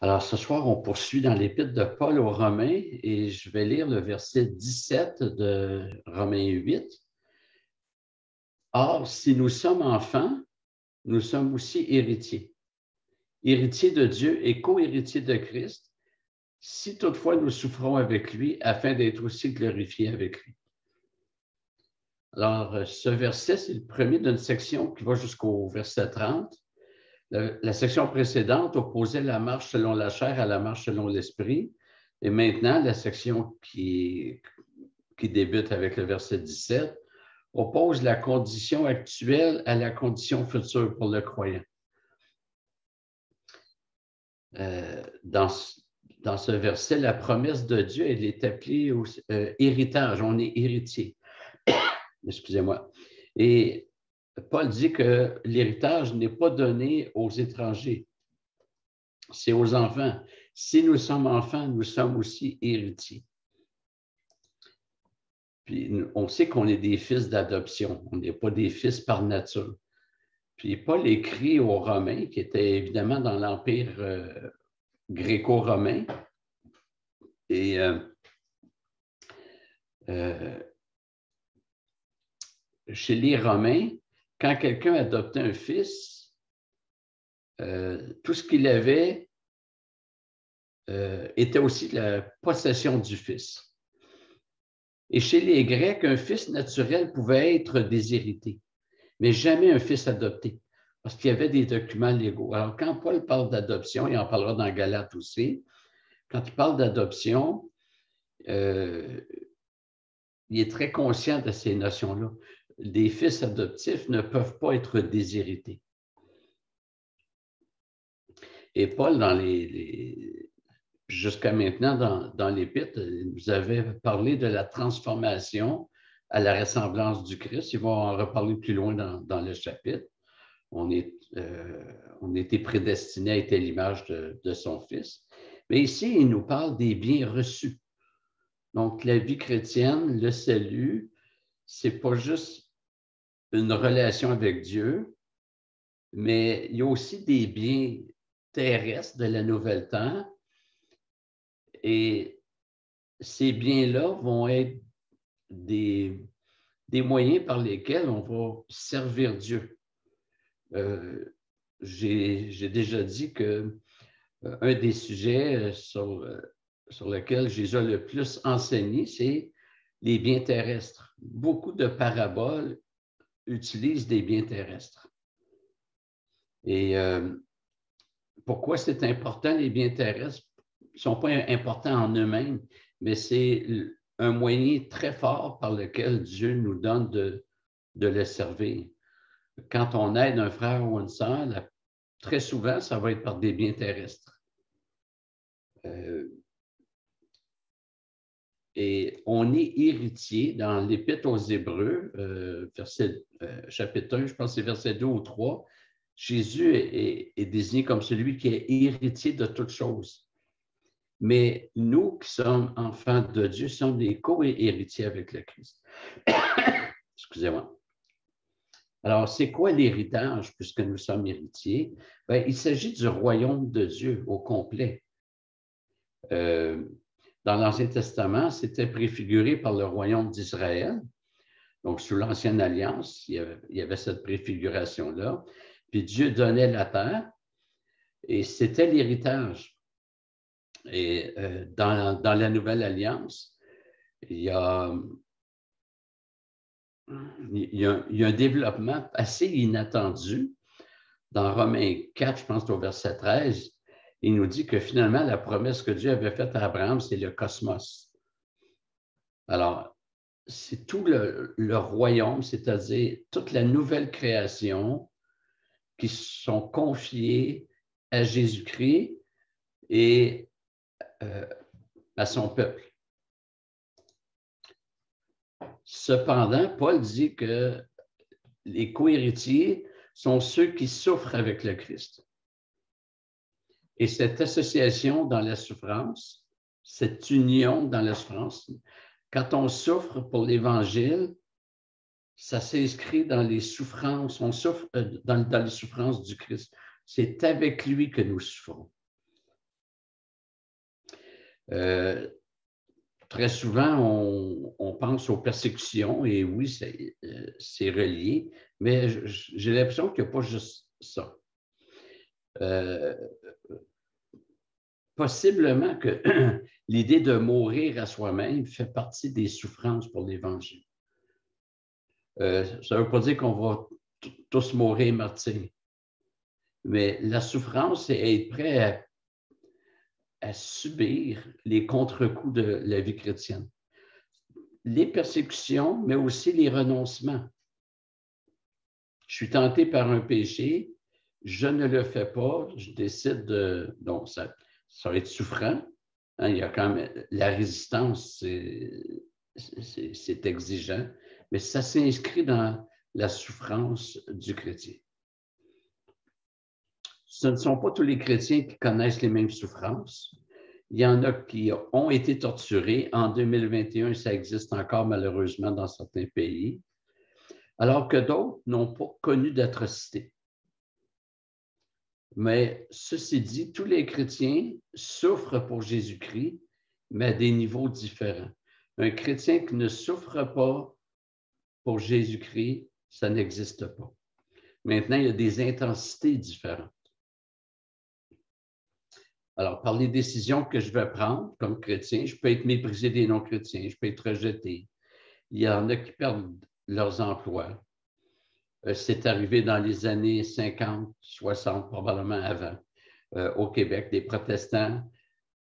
Alors, ce soir, on poursuit dans l'Épître de Paul aux Romains et je vais lire le verset 17 de Romains 8. Or, si nous sommes enfants, nous sommes aussi héritiers. Héritiers de Dieu et co-héritiers de Christ, si toutefois nous souffrons avec lui, afin d'être aussi glorifiés avec lui. Alors, ce verset, c'est le premier d'une section qui va jusqu'au verset 30. La section précédente opposait la marche selon la chair à la marche selon l'esprit. Et maintenant, la section qui débute avec le verset 17 oppose la condition actuelle à la condition future pour le croyant. Dans ce verset, la promesse de Dieu, elle est appelée héritage. On est héritier. Excusez-moi. Et Paul dit que l'héritage n'est pas donné aux étrangers, c'est aux enfants. Si nous sommes enfants, nous sommes aussi héritiers. Puis on sait qu'on est des fils d'adoption, on n'est pas des fils par nature. Puis Paul écrit aux Romains, qui étaient évidemment dans l'Empire gréco-romain, et chez les Romains, quand quelqu'un adoptait un fils, tout ce qu'il avait était aussi la possession du fils. Et chez les Grecs, un fils naturel pouvait être déshérité, mais jamais un fils adopté, parce qu'il y avait des documents légaux. Alors, quand Paul parle d'adoption, il en parlera dans Galates aussi, quand il parle d'adoption, il est très conscient de ces notions-là. Les fils adoptifs ne peuvent pas être déshérités. Et Paul, jusqu'à maintenant, dans l'Épître, nous avait parlé de la transformation à la ressemblance du Christ. Il va en reparler plus loin dans le chapitre. On était prédestinés à être à l'image de son Fils. Mais ici, il nous parle des biens reçus. Donc, la vie chrétienne, le salut, ce n'est pas juste une relation avec Dieu, mais il y a aussi des biens terrestres de la nouvelle temps. Et ces biens-là vont être des moyens par lesquels on va servir Dieu. J'ai déjà dit que un des sujets sur lequel Jésus a le plus enseigné, c'est les biens terrestres. Beaucoup de paraboles utilisent des biens terrestres. Et pourquoi c'est important, les biens terrestres? Ils ne sont pas importants en eux-mêmes, mais c'est un moyen très fort par lequel Dieu nous donne de le servir. Quand on aide un frère ou une sœur, très souvent, ça va être par des biens terrestres. Et on est héritier dans l'Épître aux Hébreux, chapitre 1, je pense que c'est verset 2 ou 3. Jésus est désigné comme celui qui est héritier de toutes choses. Mais nous qui sommes enfants de Dieu sommes des co-héritiers avec le Christ. Excusez-moi. Alors, c'est quoi l'héritage puisque nous sommes héritiers? Bien, il s'agit du royaume de Dieu au complet. Dans l'Ancien Testament, c'était préfiguré par le royaume d'Israël. Donc, sous l'Ancienne Alliance, il y avait cette préfiguration-là. Puis Dieu donnait la terre et c'était l'héritage. Et dans la Nouvelle Alliance, il y a un développement assez inattendu. Dans Romains 4, je pense au verset 13, il nous dit que finalement, la promesse que Dieu avait faite à Abraham, c'est le cosmos. Alors, c'est tout le royaume, c'est-à-dire toute la nouvelle création qui sont confiées à Jésus-Christ et à son peuple. Cependant, Paul dit que les co-héritiers sont ceux qui souffrent avec le Christ. Et cette association dans la souffrance, cette union dans la souffrance, quand on souffre pour l'Évangile, ça s'inscrit dans les souffrances, on souffre dans les souffrances du Christ. C'est avec lui que nous souffrons. Très souvent, on pense aux persécutions, et oui, c'est relié, mais j'ai l'impression qu'il n'y a pas juste ça. Possiblement que l'idée de mourir à soi-même fait partie des souffrances pour l'Évangile. Ça ne veut pas dire qu'on va tous mourir martyrs, mais la souffrance, c'est être prêt à subir les contre-coups de la vie chrétienne. Les persécutions, mais aussi les renoncements. Je suis tenté par un péché, je ne le fais pas, je décide de... Donc, ça va être souffrant. Hein, il y a quand même la résistance, c'est exigeant, mais ça s'inscrit dans la souffrance du chrétien. Ce ne sont pas tous les chrétiens qui connaissent les mêmes souffrances. Il y en a qui ont été torturés. En 2021, ça existe encore malheureusement dans certains pays, alors que d'autres n'ont pas connu d'atrocité. Mais ceci dit, tous les chrétiens souffrent pour Jésus-Christ, mais à des niveaux différents. Un chrétien qui ne souffre pas pour Jésus-Christ, ça n'existe pas. Maintenant, il y a des intensités différentes. Alors, par les décisions que je vais prendre comme chrétien, je peux être méprisé des non-chrétiens, je peux être rejeté. Il y en a qui perdent leurs emplois. C'est arrivé dans les années 50, 60, probablement avant, au Québec, des protestants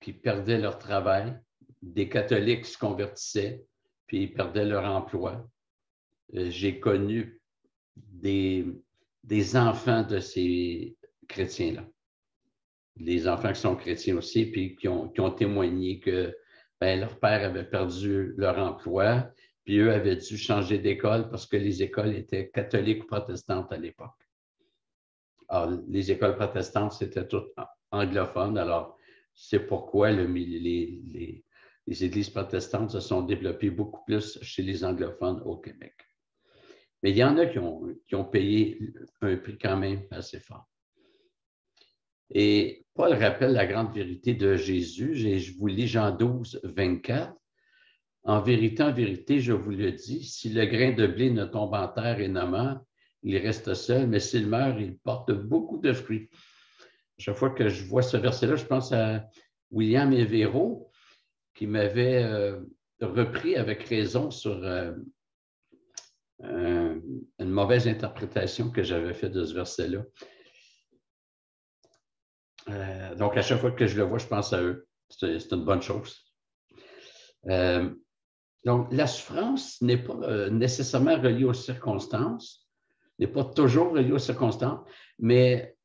qui perdaient leur travail, des catholiques qui se convertissaient, puis ils perdaient leur emploi. J'ai connu des enfants de ces chrétiens-là. Les enfants qui sont chrétiens aussi, puis qui ont témoigné que leur père avait perdu leur emploi, puis eux avaient dû changer d'école parce que les écoles étaient catholiques ou protestantes à l'époque. Alors, les écoles protestantes, c'était toutes anglophones, alors c'est pourquoi les églises protestantes se sont développées beaucoup plus chez les anglophones au Québec. Mais il y en a qui ont payé un prix quand même assez fort. Et Paul rappelle la grande vérité de Jésus, et je vous lis Jean 12, 24. En vérité, je vous le dis, si le grain de blé ne tombe en terre et ne meurt, il reste seul, mais s'il meurt, il porte beaucoup de fruits. Chaque fois que je vois ce verset-là, je pense à William Evero, qui m'avait repris avec raison sur une mauvaise interprétation que j'avais faite de ce verset-là. Donc, à chaque fois que je le vois, je pense à eux. C'est une bonne chose. Donc, la souffrance n'est pas nécessairement reliée aux circonstances, n'est pas toujours reliée aux circonstances, mais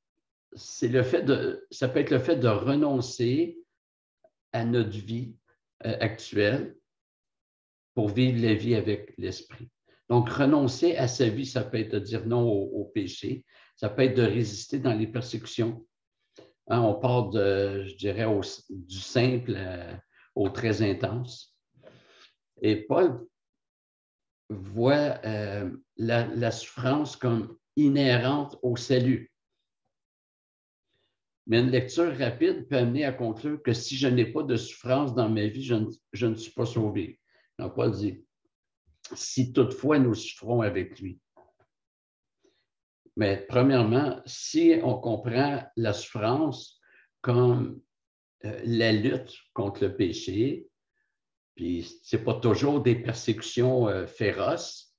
ça peut être le fait de renoncer à notre vie actuelle pour vivre la vie avec l'esprit. Donc, renoncer à sa vie, ça peut être de dire non au péché, ça peut être de résister dans les persécutions. Hein, on part je dirais, du simple au très intense. Et Paul voit la souffrance comme inhérente au salut. Mais une lecture rapide peut amener à conclure que si je n'ai pas de souffrance dans ma vie, je ne suis pas sauvé. Donc, Paul dit, si toutefois nous souffrons avec lui. Mais premièrement, si on comprend la souffrance comme la lutte contre le péché, puis ce n'est pas toujours des persécutions féroces,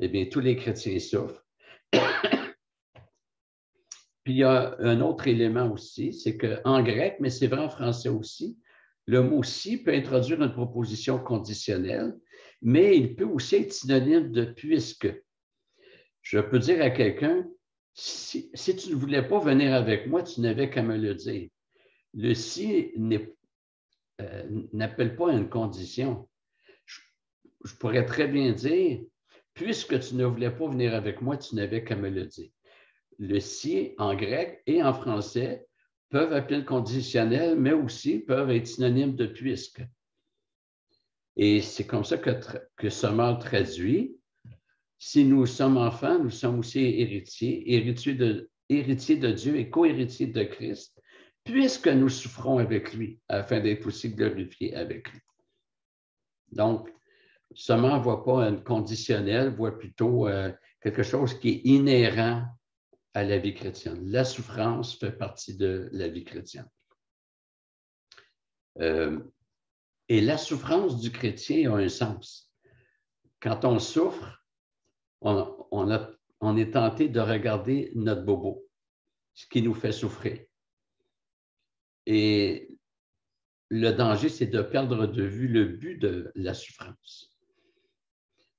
eh bien, tous les chrétiens souffrent. Puis il y a un autre élément aussi, c'est qu'en grec, mais c'est vrai en français aussi, le mot « si » peut introduire une proposition conditionnelle, mais il peut aussi être synonyme de « puisque ». Je peux dire à quelqu'un, si tu ne voulais pas venir avec moi, tu n'avais qu'à me le dire. Le « si » n'appelle pas une condition. Je pourrais très bien dire, puisque tu ne voulais pas venir avec moi, tu n'avais qu'à me le dire. Le « si » en grec et en français peuvent appeler le conditionnel, mais aussi peuvent être synonymes de « puisque ». Et c'est comme ça que Sommer traduit. Si nous sommes enfants, nous sommes aussi héritiers, héritiers de Dieu et co-héritiers de Christ, puisque nous souffrons avec lui, afin d'être aussi glorifiés avec lui. Donc, seulement ne voit pas un conditionnel, voit plutôt quelque chose qui est inhérent à la vie chrétienne. La souffrance fait partie de la vie chrétienne. Et la souffrance du chrétien a un sens. Quand on souffre, on est tenté de regarder notre bobo, ce qui nous fait souffrir. Et le danger, c'est de perdre de vue le but de la souffrance.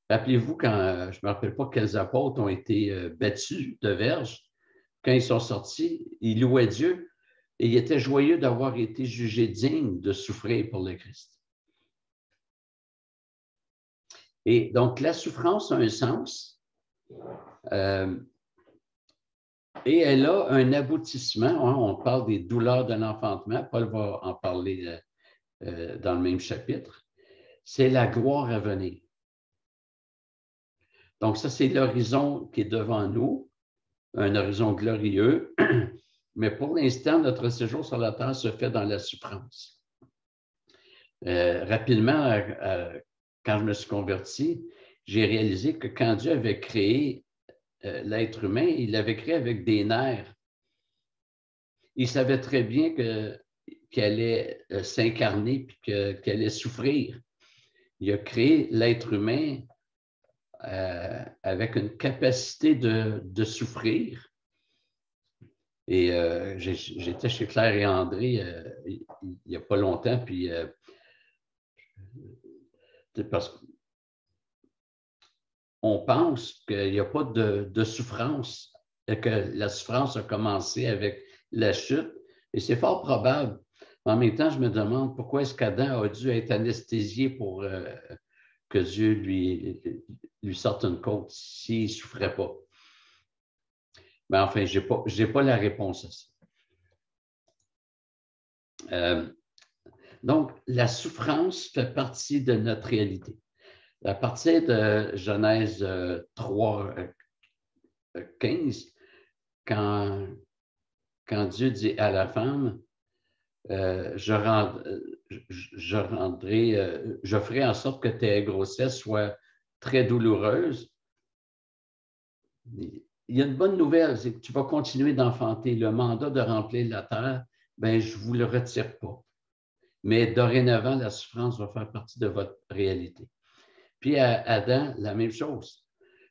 Rappelez-vous, quand, je ne me rappelle pas quels apôtres ont été battus de verge, quand ils sont sortis, ils louaient Dieu et ils étaient joyeux d'avoir été jugés dignes de souffrir pour le Christ. Et donc, la souffrance a un sens et elle a un aboutissement. Hein, on parle des douleurs de l'enfantement. Paul va en parler dans le même chapitre. C'est la gloire à venir. Donc, ça, c'est l'horizon qui est devant nous, un horizon glorieux. Mais pour l'instant, notre séjour sur la terre se fait dans la souffrance. Rapidement, quand je me suis converti, j'ai réalisé que quand Dieu avait créé l'être humain, il l'avait créé avec des nerfs. Il savait très bien qu'il allait s'incarner et qu'il allait souffrir. Il a créé l'être humain avec une capacité de souffrir. Et j'étais chez Claire et André il n'y a pas longtemps, puis parce qu'on pense qu'il n'y a pas de souffrance, que la souffrance a commencé avec la chute, et c'est fort probable. En même temps, je me demande pourquoi est-ce qu'Adam a dû être anesthésié pour que Dieu lui sorte une côte s'il ne souffrait pas. Mais enfin, je n'ai pas la réponse à ça. Donc, la souffrance fait partie de notre réalité. À partir de Genèse 3, 15, quand Dieu dit à la femme, je ferai en sorte que tes grossesses soient très douloureuses. Il y a une bonne nouvelle, c'est que tu vas continuer d'enfanter. Le mandat de remplir la terre, ben, je ne vous le retire pas. Mais dorénavant, la souffrance va faire partie de votre réalité. Puis à Adam, la même chose.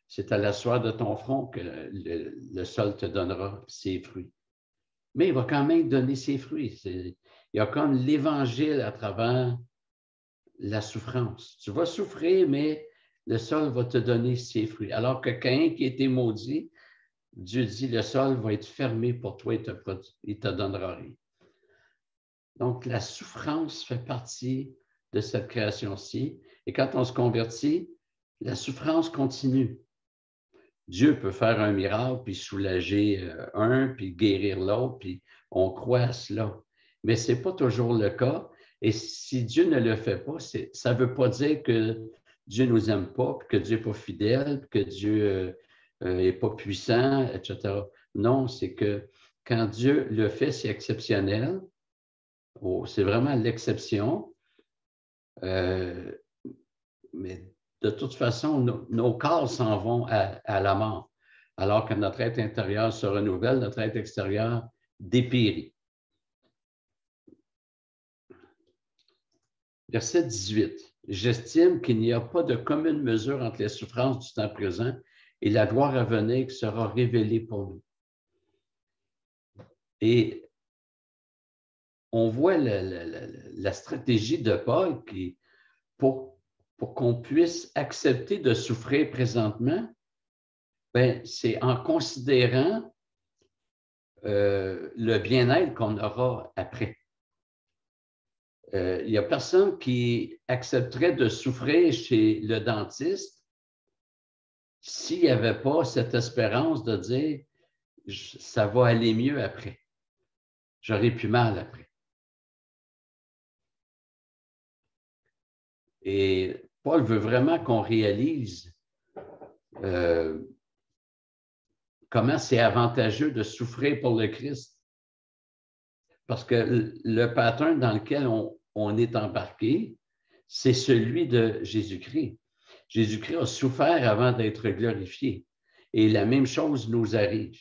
C'est à la sueur de ton front que le sol te donnera ses fruits. Mais il va quand même donner ses fruits. Il y a comme l'Évangile à travers la souffrance. Tu vas souffrir, mais le sol va te donner ses fruits. Alors que Caïn qui était maudit, Dieu dit, le sol va être fermé pour toi et il te donnera rien. Donc, la souffrance fait partie de cette création-ci. Et quand on se convertit, la souffrance continue. Dieu peut faire un miracle, puis soulager un, puis guérir l'autre, puis on croit à cela. Mais ce n'est pas toujours le cas. Et si Dieu ne le fait pas, ça ne veut pas dire que Dieu ne nous aime pas, que Dieu n'est pas fidèle, que Dieu n'est pas puissant, etc. Non, c'est que quand Dieu le fait, c'est exceptionnel. Oh, c'est vraiment l'exception. Mais de toute façon, nos corps s'en vont à la mort, alors que notre être intérieur se renouvelle, notre être extérieur dépérit. Verset 18. J'estime qu'il n'y a pas de commune mesure entre les souffrances du temps présent et la gloire à venir qui sera révélée pour nous. Et on voit la stratégie de Paul qui, pour qu'on puisse accepter de souffrir présentement, ben, c'est en considérant le bien-être qu'on aura après. Il n'y a personne qui accepterait de souffrir chez le dentiste s'il n'y avait pas cette espérance de dire ça va aller mieux après. J'aurai plus mal après. Et Paul veut vraiment qu'on réalise comment c'est avantageux de souffrir pour le Christ. parce que le pattern dans lequel on est embarqué, c'est celui de Jésus-Christ. Jésus-Christ a souffert avant d'être glorifié. Et la même chose nous arrive.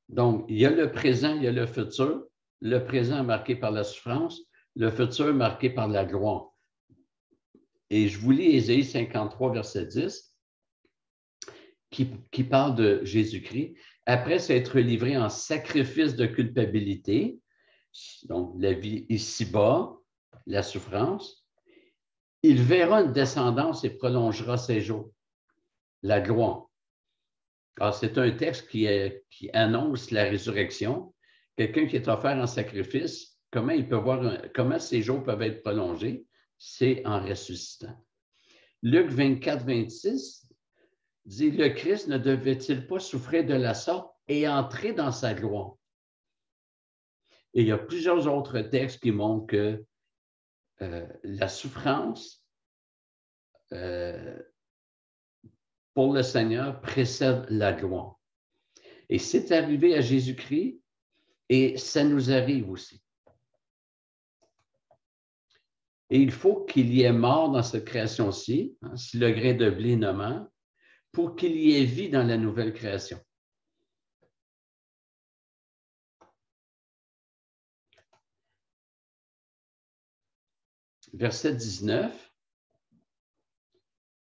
Donc, il y a le présent, il y a le futur. Le présent marqué par la souffrance, le futur marqué par la gloire. Et je vous lis Ésaïe 53, verset 10, qui parle de Jésus-Christ. Après s'être livré en sacrifice de culpabilité, donc la vie ici-bas, la souffrance, il verra une descendance et prolongera ses jours, la gloire. Alors, c'est un texte qui annonce la résurrection. Quelqu'un qui est offert en sacrifice, comment ses jours peuvent être prolongés? C'est en ressuscitant. Luc 24, 26 dit, le Christ ne devait-il pas souffrir de la sorte et entrer dans sa gloire? Et il y a plusieurs autres textes qui montrent que la souffrance pour le Seigneur précède la gloire. Et c'est arrivé à Jésus-Christ et ça nous arrive aussi. Et il faut qu'il y ait mort dans cette création-ci, hein, si le grain de blé ne meurt, pour qu'il y ait vie dans la nouvelle création. Verset 19.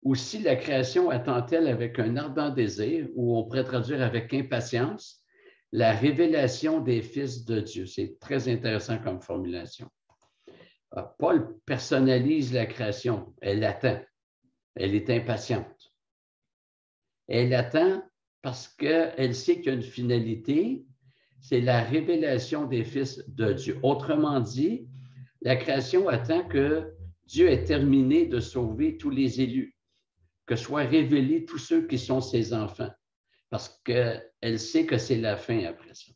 Aussi, la création attend-elle avec un ardent désir, ou on pourrait traduire avec impatience, la révélation des fils de Dieu. C'est très intéressant comme formulation. Paul personnalise la création. Elle attend. Elle est impatiente. Elle attend parce qu'elle sait qu'il y a une finalité, c'est la révélation des fils de Dieu. Autrement dit, la création attend que Dieu ait terminé de sauver tous les élus, que soient révélés tous ceux qui sont ses enfants, parce qu'elle sait que c'est la fin après ça.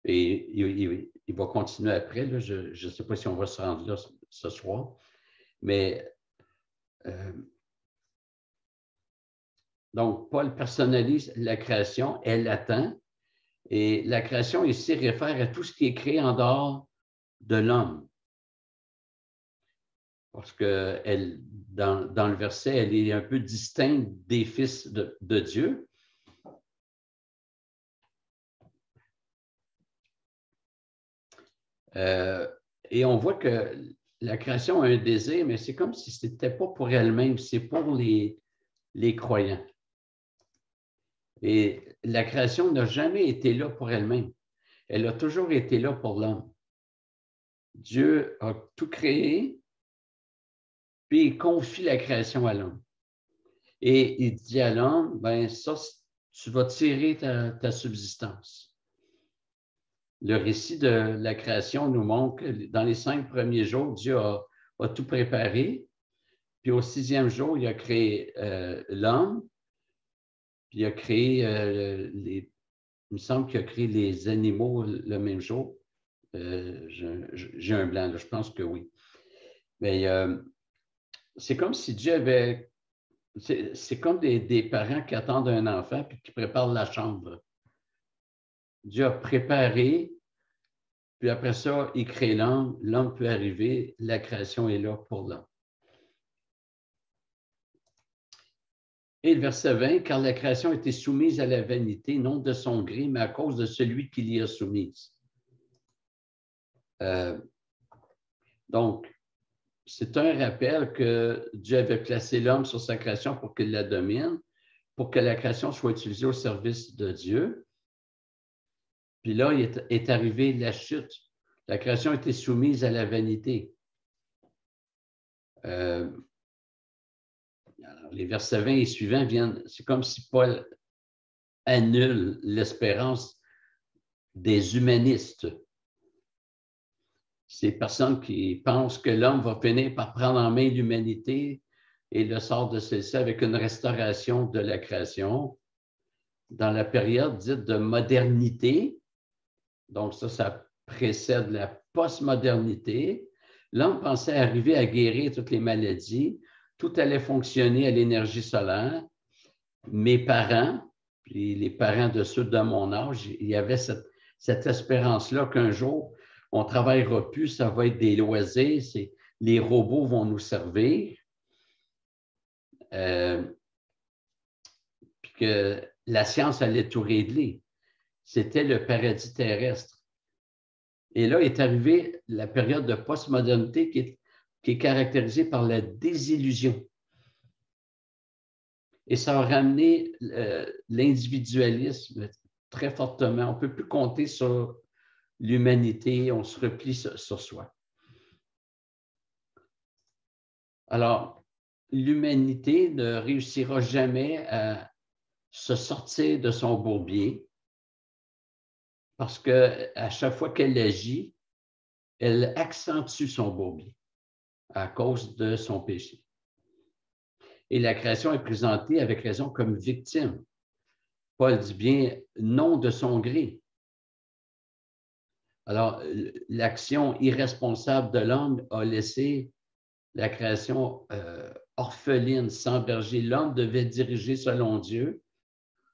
Et il va continuer après, là, je ne sais pas si on va se rendre là ce soir, mais donc Paul personnalise la création, elle attend, et la création ici réfère à tout ce qui est créé en dehors de l'homme. Parce que dans le verset, elle est un peu distincte des fils de Dieu. Et on voit que la création a un désir, mais c'est comme si ce n'était pas pour elle-même, c'est pour les croyants. Et la création n'a jamais été là pour elle-même. Elle a toujours été là pour l'homme. Dieu a tout créé, puis il confie la création à l'homme. Et il dit à l'homme, ben ça, tu vas tirer ta subsistance. Le récit de la création nous montre que dans les 5 premiers jours, Dieu a tout préparé. Puis au 6e jour, il a créé l'homme. Puis il a créé il me semble qu'il a créé les animaux le même jour. J'ai un blanc, là, je pense que oui. Mais c'est comme si Dieu avait... C'est comme des parents qui attendent un enfant puis qui préparent la chambre. Dieu a préparé, puis après ça, il crée l'homme. L'homme peut arriver, la création est là pour l'homme. Et le verset 20, car la création était soumise à la vanité, non de son gré, mais à cause de celui qui l'y a soumise. Donc, c'est un rappel que Dieu avait placé l'homme sur sa création pour qu'il la domine, pour que la création soit utilisée au service de Dieu. Puis là, est arrivée la chute. La création était soumise à la vanité. Alors, les versets 20 et suivants viennent, c'est comme si Paul annule l'espérance des humanistes. Ces personnes qui pensent que l'homme va finir par prendre en main l'humanité et le sort de celle-ci avec une restauration de la création. Dans la période dite de modernité, donc ça précède la postmodernité, l'homme pensait arriver à guérir toutes les maladies, tout allait fonctionner à l'énergie solaire. Mes parents, puis les parents de ceux de mon âge, il y avait cette espérance-là qu'un jour, on ne travaillera plus, ça va être des loisirs, les robots vont nous servir, puis que la science allait tout régler. C'était le paradis terrestre. Et là est arrivée la période de postmodernité qui est caractérisée par la désillusion. Et ça a ramené l'individualisme très fortement. On ne peut plus compter sur l'humanité, on se replie sur soi. Alors, l'humanité ne réussira jamais à se sortir de son bourbier parce qu'à chaque fois qu'elle agit, elle accentue son bourbier à cause de son péché. Et la création est présentée avec raison comme victime. Paul dit bien non de son gré. Alors, l'action irresponsable de l'homme a laissé la création orpheline, sans berger. L'homme devait diriger selon Dieu.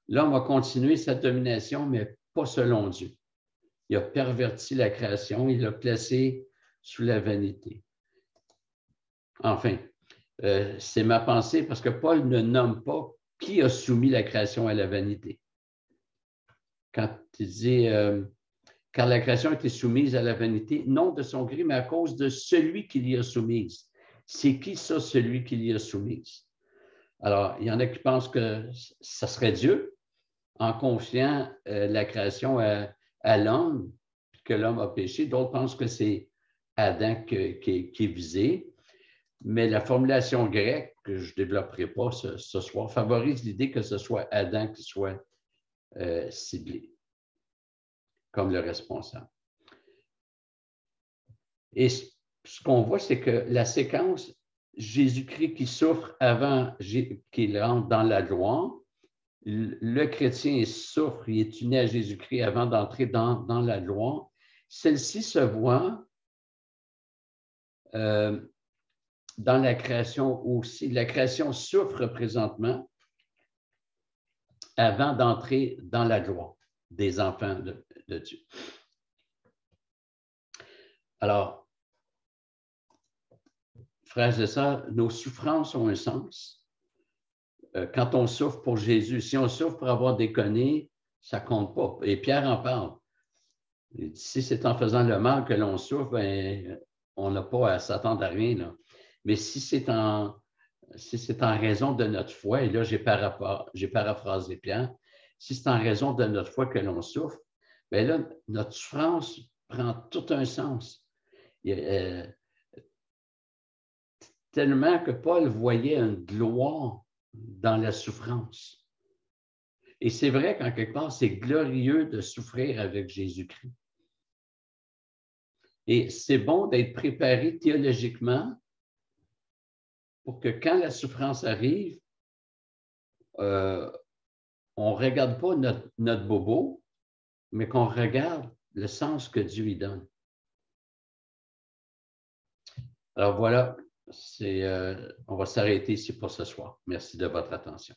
L'homme a continué sa domination, mais pas selon Dieu. Il a perverti la création, il l'a placée sous la vanité. Enfin, c'est ma pensée parce que Paul ne nomme pas qui a soumis la création à la vanité. Quand il dit car la création a été soumise à la vanité, non de son gré, mais à cause de celui qui l'y a soumise. C'est qui ça, celui qui l'y a soumise? Alors, il y en a qui pensent que ça serait Dieu en confiant la création à l'homme, que l'homme a péché. D'autres pensent que c'est Adam qui est visé. Mais la formulation grecque, que je ne développerai pas ce soir, favorise l'idée que ce soit Adam qui soit ciblé comme le responsable. Et ce qu'on voit, c'est que la séquence Jésus-Christ qui souffre avant qu'il rentre dans la gloire, le chrétien souffre, il est uni à Jésus-Christ avant d'entrer dans la gloire. Celle-ci se voit dans la création aussi. La création souffre présentement avant d'entrer dans la gloire des enfants de Dieu. Alors, frères et sœurs, nos souffrances ont un sens. Quand on souffre pour Jésus, si on souffre pour avoir déconné, ça ne compte pas. Et Pierre en parle. Si c'est en faisant le mal que l'on souffre, ben, on n'a pas à s'attendre à rien, là. Mais si c'est en raison de notre foi, et là j'ai paraphrasé Pierre, si c'est en raison de notre foi que l'on souffre, bien là, notre souffrance prend tout un sens. Tellement que Paul voyait une gloire dans la souffrance. Et c'est vrai qu'en quelque part, c'est glorieux de souffrir avec Jésus-Christ. Et c'est bon d'être préparé théologiquement pour que quand la souffrance arrive, on ne regarde pas notre bobo, mais qu'on regarde le sens que Dieu y donne. Alors voilà, on va s'arrêter ici pour ce soir. Merci de votre attention.